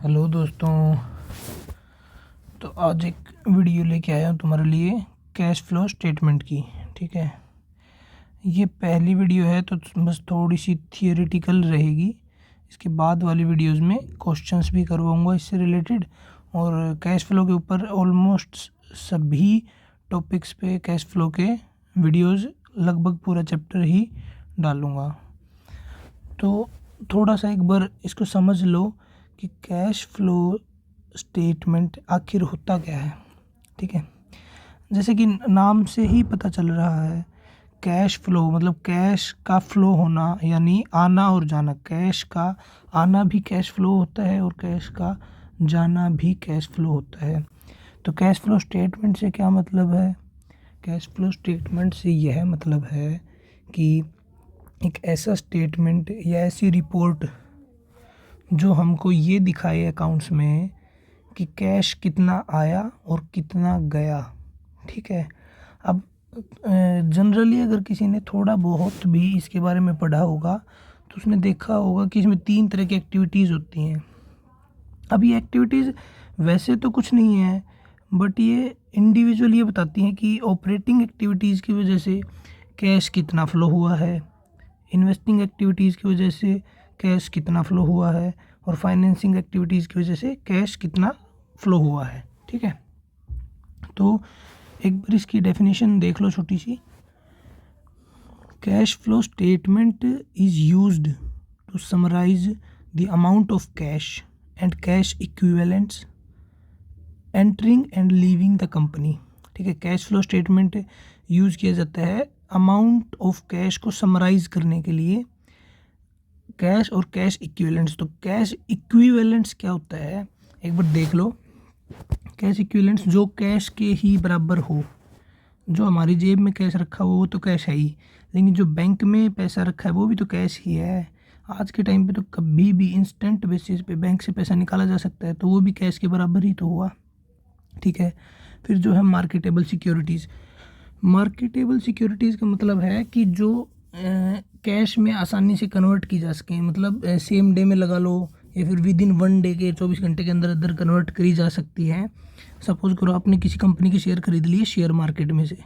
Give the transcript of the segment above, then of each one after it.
Hello दोस्तों। तो आज एक वीडियो लेके आया हूँ तुम्हारे लिए कैश फ्लो स्टेटमेंट की। ठीक है, ये पहली वीडियो है तो बस थोड़ी सी थियोरेटिकल रहेगी। इसके बाद वाली वीडियोस में क्वेश्चंस भी करवाऊँगा इससे रिलेटेड, और कैश फ्लो के ऊपर ऑलमोस्ट सभी टॉपिक्स पे कैश फ्लो के वीडियोस लगभग पूरा चैप्टर ही डालूँगा। तो थोड़ा सा एक बार इसको समझ लो कि कैश फ्लो स्टेटमेंट आखिर होता क्या है। ठीक है, जैसे कि नाम से ही पता चल रहा है, कैश फ्लो मतलब कैश का फ्लो होना, यानी आना और जाना। कैश का आना भी कैश फ्लो होता है और कैश का जाना भी कैश फ्लो होता है। तो कैश फ्लो स्टेटमेंट से क्या मतलब है? कैश फ्लो स्टेटमेंट से यह मतलब है कि एक ऐसा स्टेटमेंट या ऐसी रिपोर्ट जो हमको ये दिखाए अकाउंट्स में कि कैश कितना आया और कितना गया। ठीक है, अब जनरली अगर किसी ने थोड़ा बहुत भी इसके बारे में पढ़ा होगा तो उसने देखा होगा कि इसमें 3 तरह की एक्टिविटीज़ होती हैं। अब ये एक्टिविटीज़ वैसे तो कुछ नहीं है, बट ये इंडिविजुअल ये बताती हैं कि ऑपरेटिंग एक्टिविटीज़ की वजह से कैश कितना फ़्लो हुआ है, इन्वेस्टिंग एक्टिविटीज़ की वजह से कैश कितना फ़्लो हुआ है, और फाइनेंसिंग एक्टिविटीज़ की वजह से कैश कितना फ़्लो हुआ है। ठीक है, तो एक बार इसकी डेफिनेशन देख लो छोटी सी। Cash flow statement is used to summarise the amount of cash and cash equivalents entering and leaving the company. ठीक है, कैश फ्लो स्टेटमेंट यूज़ किया जाता है अमाउंट ऑफ कैश को समराइज़ करने के लिए, कैश और कैश इक्विवेलेंट्स। तो कैश इक्विवेलेंट्स क्या होता है एक बार देख लो। कैश इक्विवेलेंट्स जो कैश के ही बराबर हो, जो हमारी जेब में कैश रखा हो वो तो कैश है ही, लेकिन जो बैंक में पैसा रखा है वो भी तो कैश ही है। आज के टाइम पे तो कभी भी इंस्टेंट बेसिस पे बैंक से पैसा निकाला जा सकता है, तो वो भी कैश के बराबर ही तो हुआ। ठीक है, फिर जो है मार्केटेबल सिक्योरिटीज़। मार्केटेबल सिक्योरिटीज़ का मतलब है कि जो कैश में आसानी से कन्वर्ट की जा सके, मतलब सेम डे में लगा लो या फिर विद इन 1 डे के 24 घंटे के अंदर अंदर कन्वर्ट करी जा सकती है। सपोज़ करो आपने किसी कंपनी के शेयर खरीद लिए शेयर मार्केट में से,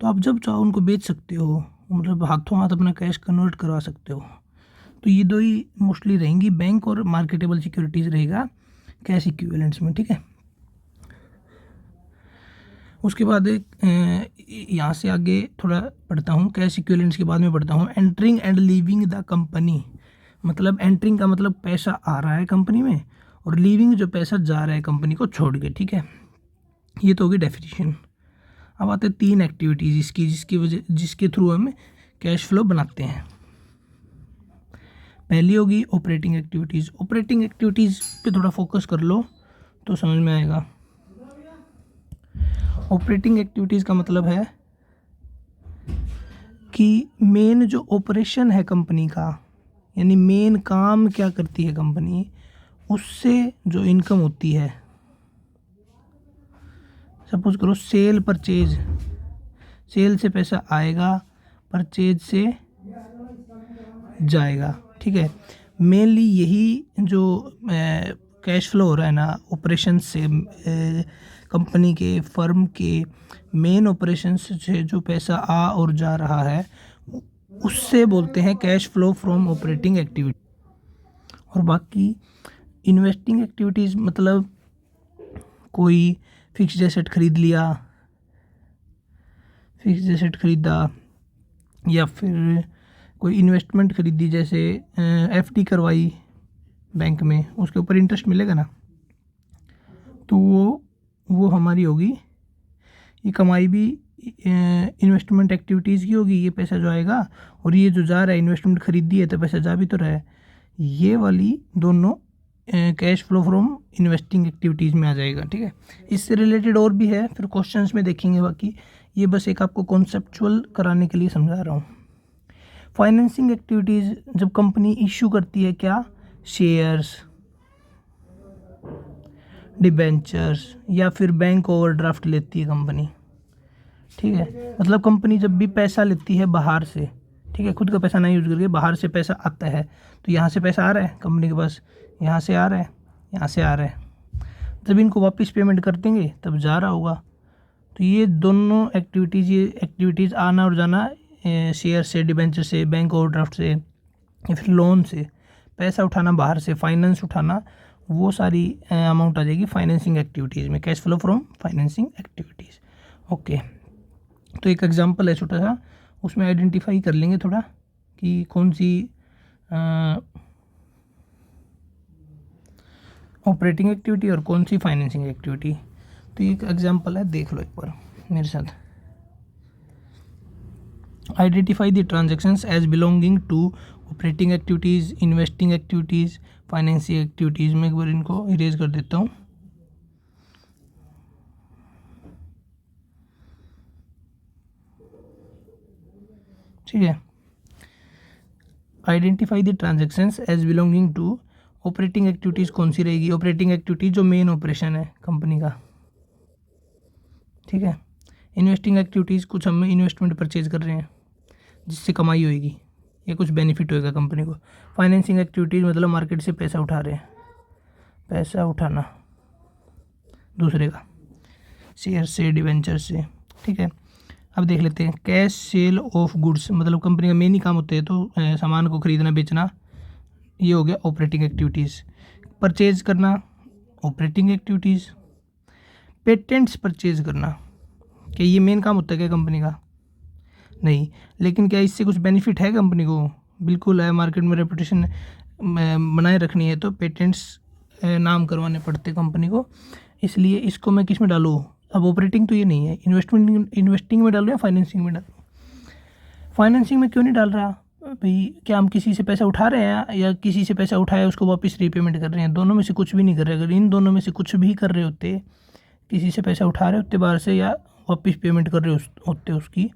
तो आप जब चाहो उनको बेच सकते हो, मतलब हाथों हाथ अपना कैश कन्वर्ट करवा सकते हो। तो ये दो ही मोस्टली रहेंगी, बैंक और मार्केटेबल सिक्योरिटीज़ रहेगा कैश इक्विवेलेंट्स में। ठीक है, उसके बाद यहाँ से आगे थोड़ा पढ़ता हूँ, कैश इक्विवेलेंट्स के बाद में पढ़ता हूँ entering and leaving the company. मतलब एंटरिंग का मतलब पैसा आ रहा है कंपनी में, और लीविंग जो पैसा जा रहा है कंपनी को छोड़ के। ठीक है, ये तो होगी डेफिनेशन। अब आते हैं 3 एक्टिविटीज़ इसकी जिसके थ्रू हम कैश फ्लो बनाते हैं। पहली होगी ऑपरेटिंग एक्टिविटीज़। ऑपरेटिंग एक्टिविटीज़ पे थोड़ा फोकस कर लो तो समझ में आएगा। ऑपरेटिंग एक्टिविटीज़ का मतलब है कि मेन जो ऑपरेशन है कंपनी का, यानी मेन काम क्या करती है कंपनी, उससे जो इनकम होती है। सपोज करो सेल परचेज, सेल से पैसा आएगा, परचेज से जाएगा। ठीक है, मेनली यही जो कैश फ्लो हो रहा है ना ऑपरेशन से, कंपनी के फर्म के मेन ऑपरेशन से जो पैसा आ और जा रहा है उससे बोलते हैं cash flow from operating activity. और बाकी इन्वेस्टिंग एक्टिविटीज़ मतलब कोई फिक्स्ड एसेट खरीद लिया, फिक्स्ड एसेट खरीदा, या फिर कोई इन्वेस्टमेंट खरीदी, जैसे एफडी करवाई बैंक में, उसके ऊपर इंटरेस्ट मिलेगा ना, तो वो हमारी होगी। ये कमाई भी इन्वेस्टमेंट एक्टिविटीज़ की होगी, ये पैसा जो आएगा, और ये जो जा रहा है इन्वेस्टमेंट खरीदी है तो पैसा जा भी तो रहा है, ये वाली दोनों cash flow from investing activities में आ जाएगा। ठीक है, इससे रिलेटेड और भी है, फिर क्वेश्चंस में देखेंगे। बाकी ये बस एक आपको कॉन्सेप्चुअल कराने के लिए समझा रहा हूँ। फाइनेंसिंग एक्टिविटीज़, जब कंपनी इशू करती है क्या, शेयर्स, डिबेंचर्स, या फिर बैंक ओवरड्राफ्ट लेती है कंपनी। ठीक है, मतलब कंपनी जब भी पैसा लेती है बाहर से, ठीक है, खुद का पैसा नहीं यूज़ करके बाहर से पैसा आता है, तो यहाँ से पैसा आ रहा है कंपनी के पास, यहाँ से आ रहा है, यहाँ से आ रहा है, जब इनको वापस पेमेंट कर देंगे तब जा रहा होगा। तो ये दोनों एक्टिविटीज़, ये एक्टिविटीज़ आना और जाना शेयर से, डिबेंचर से, बैंक ओवरड्राफ्ट से या फिर लोन से, पैसा उठाना बाहर से, फाइनेंस उठाना, वो सारी अमाउंट आ जाएगी फाइनेंसिंग एक्टिविटीज़ में, cash flow from financing activities. Okay, तो एक एग्जांपल है छोटा सा, उसमें आइडेंटिफाई कर लेंगे थोड़ा कि कौन सी ऑपरेटिंग एक्टिविटी और कौन सी फाइनेंसिंग एक्टिविटी। तो एक एग्जांपल है, देख लो एक बार मेरे साथ। Identify the transactions as belonging to operating activities, investing activities, financing activities. में एक बार इनको इरेज कर देता हूँ। ठीक है, identify the transactions as belonging to operating activities कौन सी रहेगी? ऑपरेटिंग एक्टिविटीज़ जो मेन ऑपरेशन है कंपनी का। ठीक है, इन्वेस्टिंग एक्टिविटीज़ कुछ हम इन्वेस्टमेंट परचेज कर रहे हैं जिससे कमाई होएगी या कुछ बेनिफिट होएगा कंपनी को। फाइनेंसिंग एक्टिविटीज़ मतलब मार्केट से पैसा उठा रहे हैं, पैसा उठाना दूसरे का, शेयर से, डिवेंचर से। ठीक है, अब देख लेते हैं कैश सेल ऑफ गुड्स, मतलब कंपनी का मेन ही काम होता है तो सामान को खरीदना बेचना, ये हो गया ऑपरेटिंग एक्टिविटीज़। परचेज करना ऑपरेटिंग एक्टिविटीज़। पेटेंट्स परचेज करना, क्या ये मेन काम होता है क्या कंपनी का? नहीं, लेकिन क्या इससे कुछ बेनिफिट है कंपनी को? बिल्कुल है, मार्केट में रेपुटेशन बनाए रखनी है तो पेटेंट्स नाम करवाने पड़ते कंपनी को, इसलिए इसको मैं किस में डालूँ? अब ऑपरेटिंग तो ये नहीं है, इन्वेस्टिंग में डालूँ या फाइनेंसिंग में डालूँ? फाइनेंसिंग में क्यों नहीं डाल रहा भाई? क्या हम किसी से पैसा उठा रहे हैं या किसी से पैसा उठाया उसको वापस रीपेमेंट कर रहे हैं? दोनों में से कुछ भी नहीं कर रहे। अगर इन दोनों में से कुछ भी कर रहे होते, किसी से पैसा उठा रहे होते बाहर से या वापस पेमेंट कर रहे होते उसकी,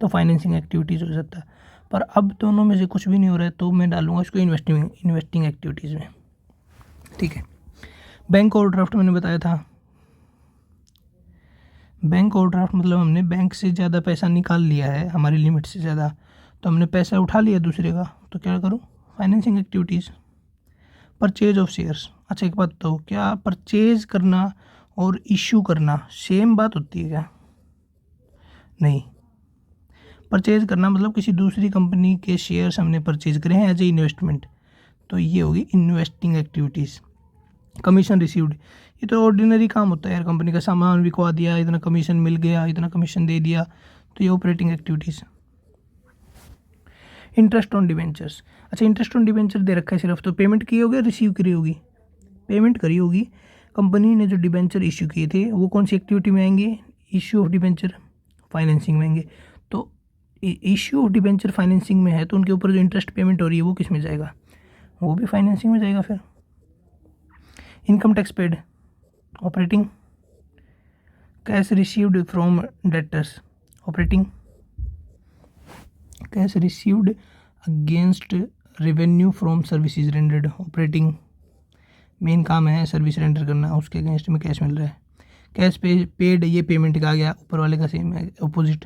तो फाइनेंसिंग एक्टिविटीज़ हो सकता है। पर अब दोनों में से कुछ भी नहीं हो रहा है तो मैं डालूंगा इसको इन्वेस्टिंग एक्टिविटीज़ में। ठीक है, बैंक ओवरड्राफ्ट मैंने बताया था। बैंक ओवरड्राफ्ट मतलब हमने बैंक से ज़्यादा पैसा निकाल लिया है, हमारी लिमिट से ज़्यादा, तो हमने पैसा उठा लिया दूसरे का, तो क्या करूँ? Financing activities. Purchase of shares, अच्छा एक बात तो, क्या परचेज करना और इशू करना सेम बात होती है क्या? नहीं, परचेज करना मतलब किसी दूसरी कंपनी के शेयर्स हमने परचेज करे हैं एज ए इन्वेस्टमेंट, तो ये होगी इन्वेस्टिंग एक्टिविटीज़। कमीशन रिसीव्ड, ये तो ऑर्डिनरी काम होता है यार, कंपनी का सामान बिकवा दिया, इतना कमीशन मिल गया, इतना कमीशन दे दिया, तो ये operating activities. Interest on debentures, अच्छा इंटरेस्ट ऑन डिबेंचर दे रखा है सिर्फ, तो पेमेंट की होगी, रिसीव करी होगी? पेमेंट करी होगी। कंपनी ने जो डिबेंचर इशू किए थे वो कौन सी एक्टिविटी में आएंगे? इशू ऑफ डिबेंचर फाइनेंसिंग में आएंगे। तो इशू ऑफ डिबेंचर फाइनेंसिंग में है तो उनके ऊपर जो इंटरेस्ट पेमेंट हो रही है वो किस में जाएगा? वो भी फाइनेंसिंग में जाएगा। फिर income tax paid operating. Cash received from debtors operating. Cash received against revenue from services rendered operating. Main काम है सर्विस रेंडर करना, उसके अगेंस्ट में कैश मिल रहा है। कैश पेड, ये पेमेंट का आ गया, ऊपर वाले का सेम है, अपोजिट।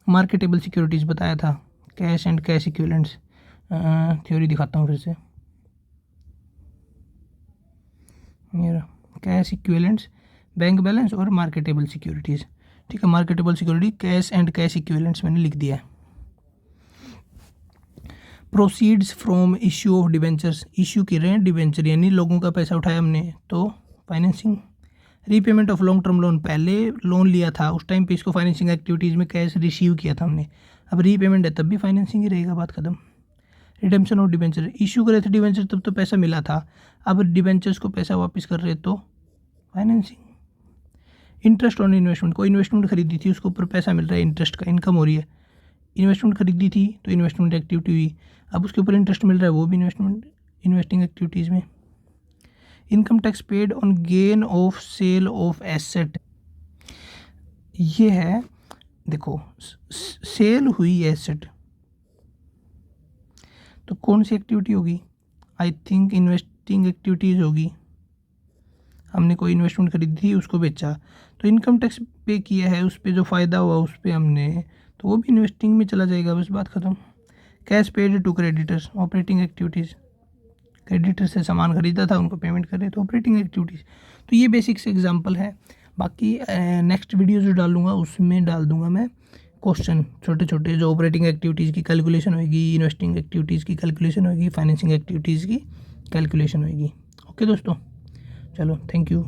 मार्केटेबल सिक्योरिटीज़ बताया था, cash and cash equivalents. Theory दिखाता हूँ फिर से, मेरा कैश इक्विवेलेंट्स, बैंक बैलेंस और मार्केटेबल सिक्योरिटीज़। ठीक है, marketable security, cash and cash equivalents मैंने लिख दिया है। Proceeds from issue of debentures, issue कर रहे हैं डिबेंचर यानी लोगों का पैसा उठाया हमने, तो financing. Repayment of long term loan, पहले लोन लिया था उस टाइम पे इसको फाइनेंसिंग एक्टिविटीज़ में कैश रिसीव किया था हमने, अब रीपेमेंट है तब भी फाइनेंसिंग ही रहेगा, बात खत्म। रिडेम्पशन ऑफ डिबेंचर, इशू करे थे डिबेंचर तब तो पैसा मिला था, अब डिबेंचर्स को पैसा वापस कर रहे तो फाइनेंसिंग। इंटरेस्ट ऑन इन्वेस्टमेंट, कोई इन्वेस्टमेंट खरीदी थी उसके ऊपर पैसा मिल रहा है, इंटरेस्ट का इनकम हो रही है। इन्वेस्टमेंट खरीदी थी तो इन्वेस्टमेंट एक्टिविटी हुई, अब उसके ऊपर इंटरेस्ट मिल रहा है, वो भी इन्वेस्टिंग एक्टिविटीज़ में। Income tax paid on gain of sale of asset, ये है देखो सेल हुई एसेट तो कौन सी एक्टिविटी होगी? आई थिंक इन्वेस्टिंग एक्टिविटीज़ होगी। हमने कोई इन्वेस्टमेंट खरीदी थी उसको बेचा तो इनकम टैक्स पे किया है, उस पर जो फ़ायदा हुआ उस पर हमने, तो वो भी इन्वेस्टिंग में चला जाएगा, बस बात ख़त्म। Cash paid to creditors operating activities. Creditor से सामान खरीदा था, उनको पेमेंट करे, तो ऑपरेटिंग एक्टिविटीज़। तो ये बेसिक से एग्जांपल है। बाकी नेक्स्ट वीडियो जो डालूंगा उसमें डाल दूंगा मैं क्वेश्चन छोटे छोटे, जो ऑपरेटिंग एक्टिविटीज़ की कैलकुलेशन होगी, इन्वेस्टिंग एक्टिविटीज़ की कैलकुलेशन होगी, फाइनेंसिंग एक्टिविटीज़ की कैलकुलेशन होगी। ओके दोस्तों, चलो थैंक यू।